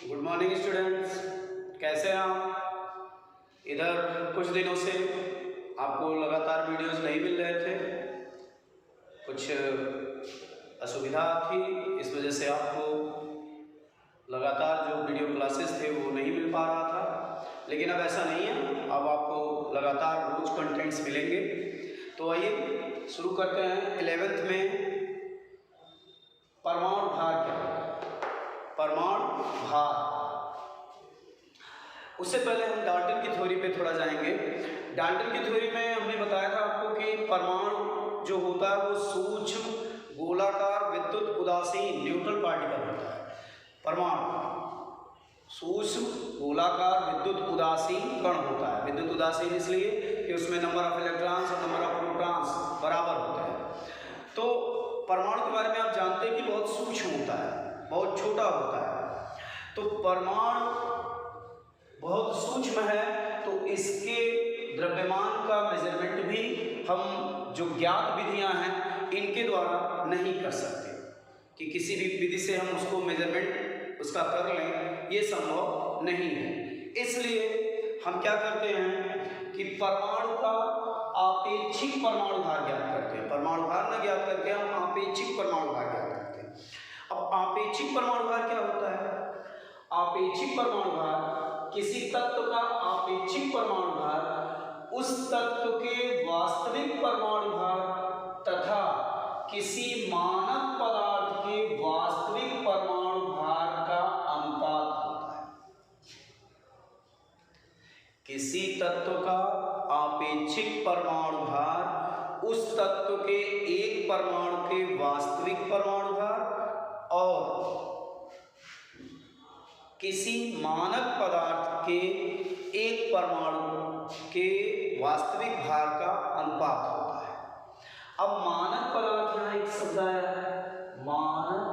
Good morning students, कैसे हैं आप। इधर कुछ दिनों से आपको लगातार वीडियोस नहीं मिल रहे थे, कुछ असुविधा थी, इस वजह से आपको लगातार जो वीडियो क्लासेस थे वो नहीं मिल पा रहा था। लेकिन अब ऐसा नहीं है, अब आपको लगातार रोज कंटेंट्स मिलेंगे। तो आइए शुरू करते हैं। 11th में परमाणु भार क्या है, परमाणु भार। उससे पहले हम डाल्टन की थ्योरी पे थोड़ा जाएंगे। डाल्टन की थ्योरी में हमने बताया था आपको कि परमाणु जो होता है वो सूक्ष्म गोलाकार विद्युत उदासीन न्यूट्रल पार्टिकल होता है। परमाणु सूक्ष्म गोलाकार विद्युत उदासीन कण होता है। विद्युत उदासीन इसलिए कि उसमें नंबर ऑफ इलेक्ट्रॉन्स और नंबर ऑफ प्रोटॉन्स बराबर होते हैं। तो परमाणु के बारे में आप जानते हैं कि बहुत सूक्ष्म होता है, बहुत छोटा होता है। तो परमाणु बहुत सूक्ष्म है, तो इसके द्रव्यमान का मेजरमेंट भी हम जो ज्ञात विधियां हैं इनके द्वारा नहीं कर सकते कि किसी भी विधि से हम उसको मेजरमेंट उसका कर लें, ये संभव नहीं है। इसलिए हम क्या करते हैं कि परमाणु का आपेक्षिक परमाणु भार ज्ञात करते हैं। परमाणु भार न ज्ञात करके हम आपेक्षिक परमाणु भार ज्ञात करते हैं। अब आपेक्षिक परमाणु भार क्या होता है? आपेक्षिक परमाणु भार किसी तत्व का आपेक्षिक परमाणु भार उस तत्व के वास्तविक परमाणु भार तथा किसी मानक पदार्थ के वास्तविक परमाणु भार का अनुपात होता है। किसी तत्व का आपेक्षिक परमाणु भार उस तत्व के एक परमाणु के वास्तविक परमाणु भार और किसी मानक पदार्थ के एक परमाणु के वास्तविक भार का अनुपात होता है। अब मानक पदार्थ यहाँ एक शब्द आया है, मानक।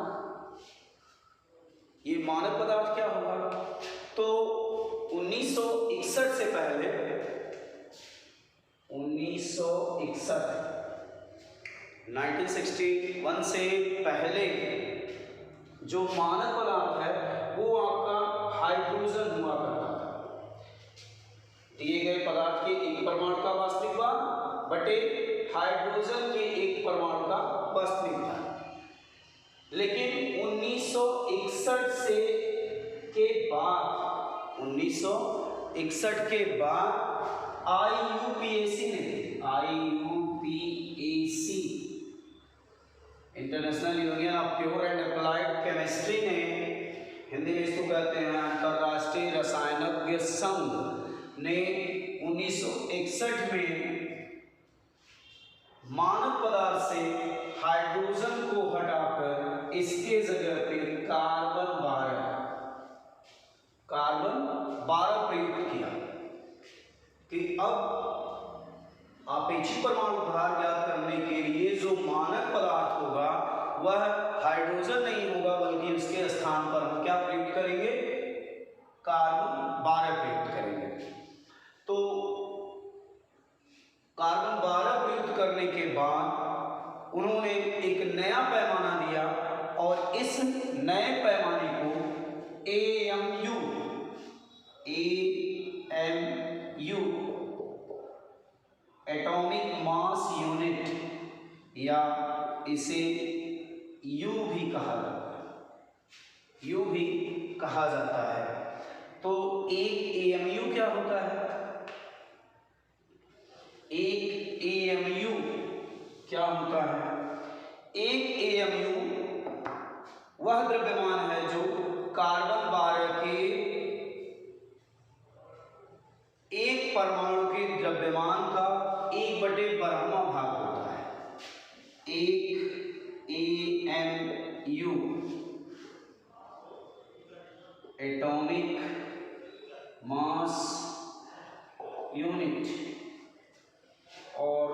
ये मानक पदार्थ क्या होगा? तो 1961 से पहले 1961 से पहले जो मानक पदार्थ है वो आपका हाइड्रोजन हुआ करता था। दिए गए पदार्थ के एक परमाणु का वास्तविक भार बटे हाइड्रोजन के एक परमाणु का वास्तविक भार। लेकिन 1961 के बाद IUPAC international union of pure and applied chemistry ने, हिंदी में इसको कहते हैं अंतरराष्ट्रीय रसायनज्ञ संघ ने 1961 में मानक पदार्थ से हाइड्रोजन को हटाकर इसके जगह पे कार्बन 12 प्रयुक्त किया कि अब आपेक्षिक परमाणु भार ज्ञात करने के लिए जो मानक पदार्थ होगा वह हाइड्रोजन नहीं होगा, बल्कि उसके स्थान पर हम क्या प्रयुक्त करेंगे? कार्बन 12 प्रयुक्त करेंगे। तो कार्बन 12 प्रयुक्त करने के बाद उन्होंने एक नया पैमाना दिया और इस नए पैमाने को AMU एटॉमिक मास यूनिट या इसे U भी कहा जाता है। तो एक AMU क्या होता है? एक AMU क्या होता है? एक AMU वह द्रव्यमान है जो कार्बन 12 के एक परमाणु के द्रव्यमान का 1/12वां भाग होता है। एक AMU एटॉमिक मास यूनिट और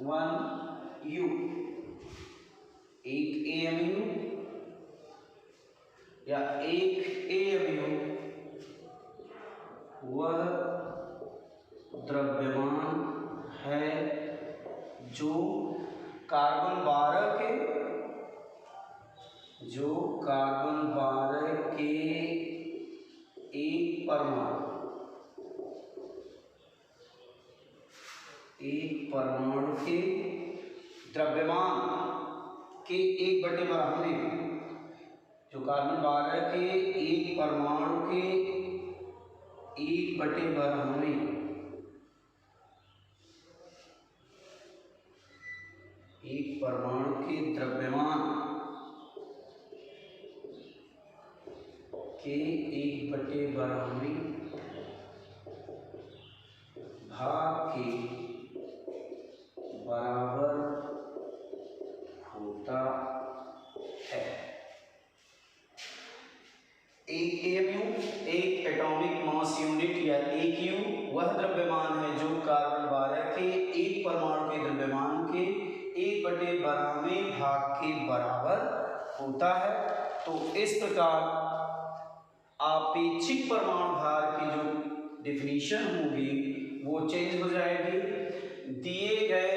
1U एक AMU या एक AMU वह द्रव्यमान है जो कार्बन 12 के एक परमाणु के द्रव्यमान के 1/12 में, जो कार्बन 12 के एक परमाणु के 1/12 में एक परमाणु के द्रव्यमान के 1/12 भाग के बराबर होता है। एक AMU, एक एटॉमिक मास यूनिट या AQ वह द्रव्यमान है जो कार्बन 12 के एक परमाणु के द्रव्यमान के 1/12 भाग के बराबर होता है। तो इस प्रकार आपेक्षिक परमाणु भार की जो डिफिनीशन होगी वो चेंज हो जाएगी। दिए गए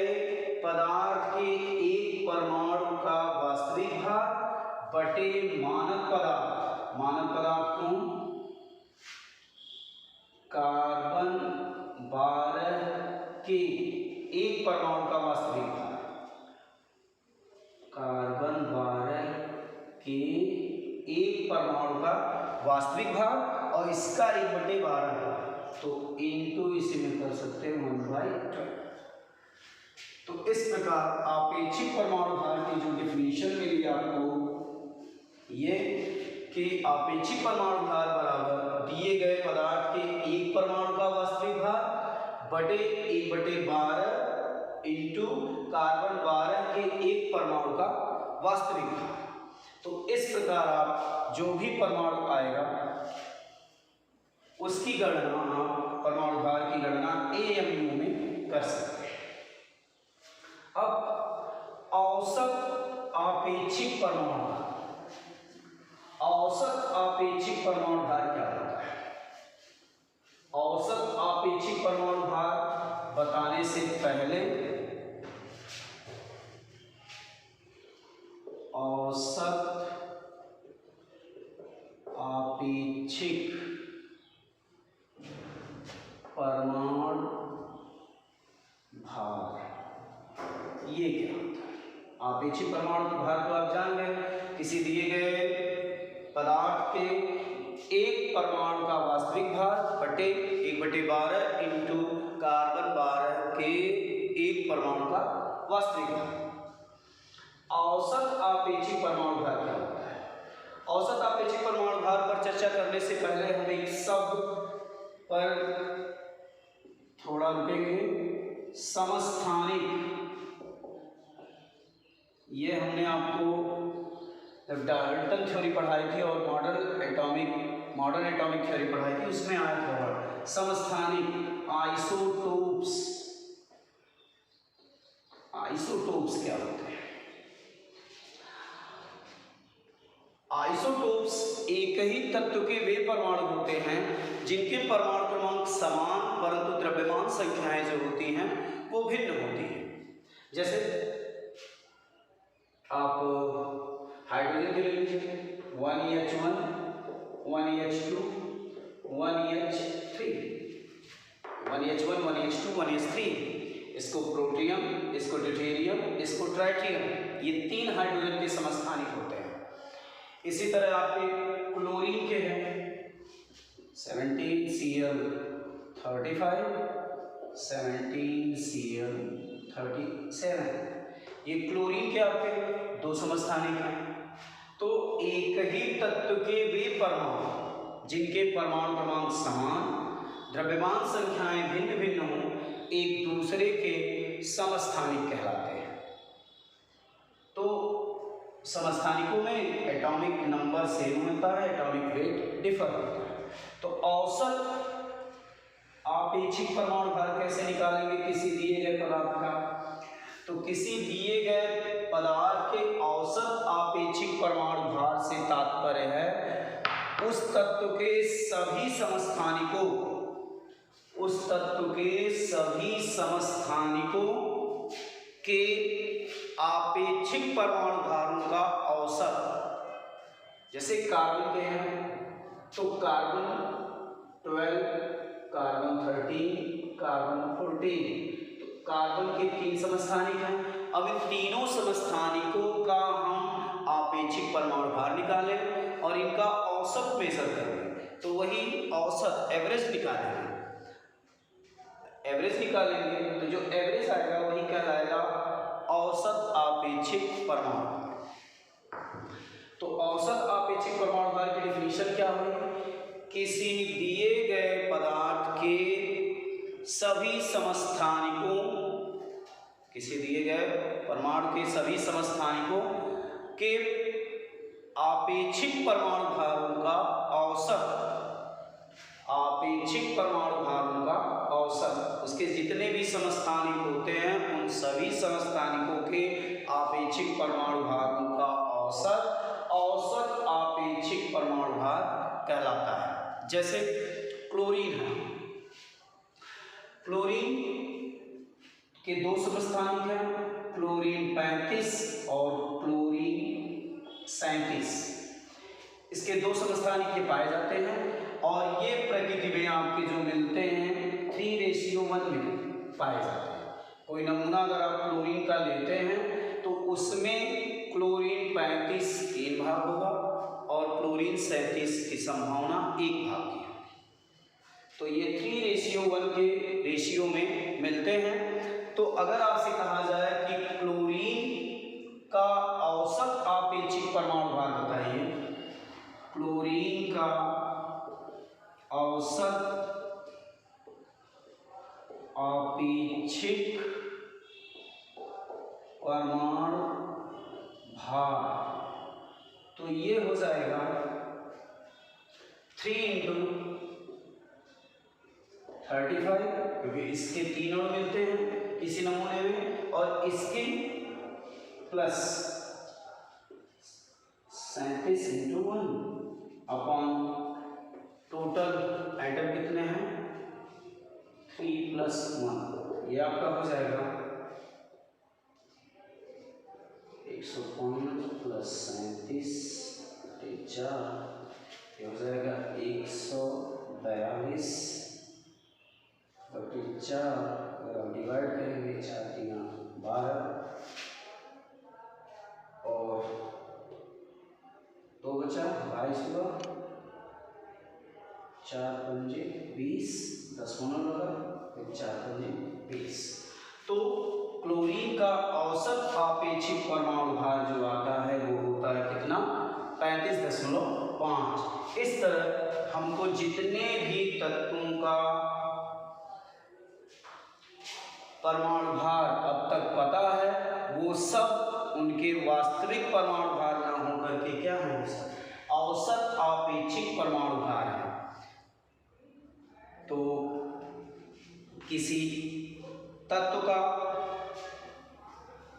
पदार्थ के एक परमाणु का वास्तविक भार बटे मानक पदार्थ को कार्बन 12 के एक परमाणु का वास्तविक भार, कार्बन 12 के एक परमाणु का वास्तविक भार और इसका 1/12 है, तो इनटू इसे में कर सकते हैं 1/12। तो इस प्रकार आपेक्षिक परमाणु भार की जो डिफिनीशन मिली आपको ये कि आपेक्षिक परमाणु भार बराबर दिए गए पदार्थ के एक परमाणु का वास्तविक भार बटे 1/12 इंटू कार्बन 12 के एक परमाणु का वास्तविक भार। तो इस प्रकार आप जो भी परमाणु आएगा उसकी गणना आप परमाणु भार की गणना AMU में कर सकते हैं। अब औसत आपेक्षिक परमाणु भार, औसत आपेक्षिक परमाणु भार क्या होता है? औसत आपेक्षिक परमाणु भार बताने से पहले औसत आपेक्षिक परमाणु भार ये क्या होता है? आपेक्षिक परमाणु भार तो आप जान गए, किसी दिए गए पदार्थ के एक परमाणु का वास्तविक भार बटे 1/12 इंटू कार्बन 12 के एक परमाणु का वास्तविक भार। औसत आपेक्षिक परमाणु भार क्या होता है? औसत आपेक्षिक परमाणु भार पर चर्चा करने से पहले हम एक शब्द पर थोड़ा रुकेंगे। समस्थानिक, ये हमने आपको जब डाल्टन थ्योरी पढ़ाई थी और मॉडर्न एटॉमिक थ्योरी पढ़ाई थी उसमें आया था वर्ड समस्थानिक। आइसोटोप्स क्या होते हैं? आइसोटोप्स एक ही तत्व के वे परमाणु होते हैं जिनके परमाणु क्रमांक समान परंतु द्रव्यमान संख्याएं जो होती हैं वो भिन्न होती हैं। जैसे आप हाइड्रोजन के ले लीजिए 1H1 1H2 1H3, 1H1 1H2 1H3, इसको प्रोटियम, इसको ड्यूटेरियम, इसको ट्राइटियम, ये 3 हाइड्रोजन के समस्थानिक होते हैं। इसी तरह आपके क्लोरीन के हैं 17Cl35 17Cl37, ये क्लोरीन के आपके 2 समस्थानिक हैं। तो एक ही तत्व के वे परमाणु जिनके परमाणु क्रमांक समान, द्रव्यमान संख्याएं भिन्न भिन्न हों, एक दूसरे के समस्थानिक कहलाते हैं। तो समस्थानिकों में एटॉमिक नंबर सेम होता है, एटॉमिक वेट डिफर होता है। तो औसत आपेक्षिक परमाणु भार कैसे निकालेंगे किसी दिए गए पदार्थ का? तो किसी दिए गए पदार्थ के औसत आपेक्षिक परमाणु भार से तात्पर्य है उस तत्व के सभी समस्थानिकों के आपेक्षिक परमाणु भारों का औसत। जैसे कार्बन के हैं तो कार्बन 12, कार्बन 13, कार्बन 14, तो कार्बन के 3 समस्थानिक हैं। अब इन तीनों समस्थानिकों का हम आपेक्षिक परमाणु भार निकालें और इनका औसत मेजर करें, तो वही औसत एवरेज निकालेंगे। एवरेज निकालेंगे तो जो एवरेज आएगा वही कहलाएगा औसत आपेक्षिक परमाणु भार। तो औसत आपेक्षिक परमाणु भार की डिफिनीशन क्या हुई? किसी दिए गए पदार्थ के सभी समस्थानिकों, किसी दिए गए परमाणु के सभी समस्थानिकों के आपेक्षिक परमाणु भारों का औसत, आपेक्षिक परमाणु भारों का औसत, उसके जितने भी समस्थानिक होते हैं उन सभी समस्थानिकों के आपेक्षिक परमाणु भारों का औसत, औसत आपेक्षिक परमाणु भार कहलाता है। जैसे क्लोरीन है, क्लोरीन के 2 समस्थानिक हैं, क्लोरीन 35 और क्लोरीन 37। इसके 2 समस्थानिक ये पाए जाते हैं और ये प्रकृति में आपके जो मिलते हैं 3:1 में पाए जाते हैं। कोई नमूना अगर आप क्लोरीन का लेते हैं तो उसमें क्लोरीन 35 3 भाग होगा और क्लोरीन 37 की संभावना 1 भाग की है। तो ये 3:1 के रेशियो में मिलते हैं। तो अगर आपसे कहा जाए कि क्लोरीन का औसत आपेक्षिक परमाणु भार बताइए, क्लोरीन का औसत आपेक्षिक परमाणु भार, तो ये हो जाएगा 3 × 35, क्योंकि इसके 3 अणु मिलते हैं किसी नमूने में और इसके प्लस 37 × 1 अपॉन टोटल एटम कितने हैं 3 + 1, ये आपका हो जाएगा 105 + 37 = 4, ये हो जाएगा 142 / 4। अगर हम डिवाइड करेंगे 4 × 3 = 12 और 2 बचा 22 हुआ, 4 × 5 = 20, 10 होने लगा, फिर 4 × 5 = 20। तो क्लोरीन का औसत आपेक्षिक परमाणु भार जो आता है वो होता है कितना 35.5। इस तरह हमको जितने भी तत्वों का परमाणु भार अब तक पता है वो सब उनके वास्तविक परमाणु भार ना होकर के क्या है, औसत आपेक्षिक परमाणु भार है। तो किसी तत्व का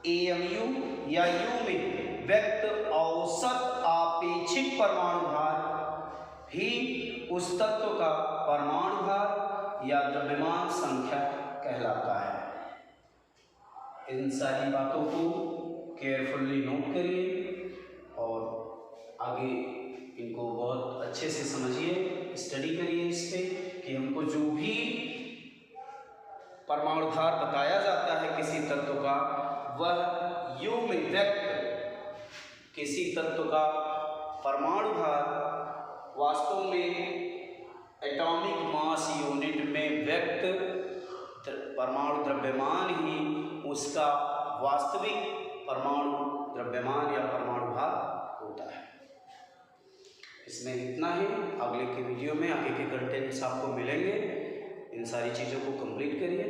AMU या U में व्यक्त औसत आपेक्षिक परमाणु भार ही उस तत्व का परमाणु भार या द्रव्यमान संख्या कहलाता है। इन सारी बातों को केयरफुली नोट करिए और आगे इनको बहुत अच्छे से समझिए, स्टडी करिए इस पे कि हमको जो भी परमाणु भार बताया जाता है किसी तत्व का, वह U में व्यक्त किसी तत्व का परमाणु भार वास्तव में एटॉमिक मास यूनिट में व्यक्त परमाणु द्रव्यमान ही उसका वास्तविक परमाणु द्रव्यमान या परमाणु भार होता है। इसमें इतना ही। अगले के वीडियो में आगे के कंटेंट्स आपको मिलेंगे। इन सारी चीज़ों को कंप्लीट करिए।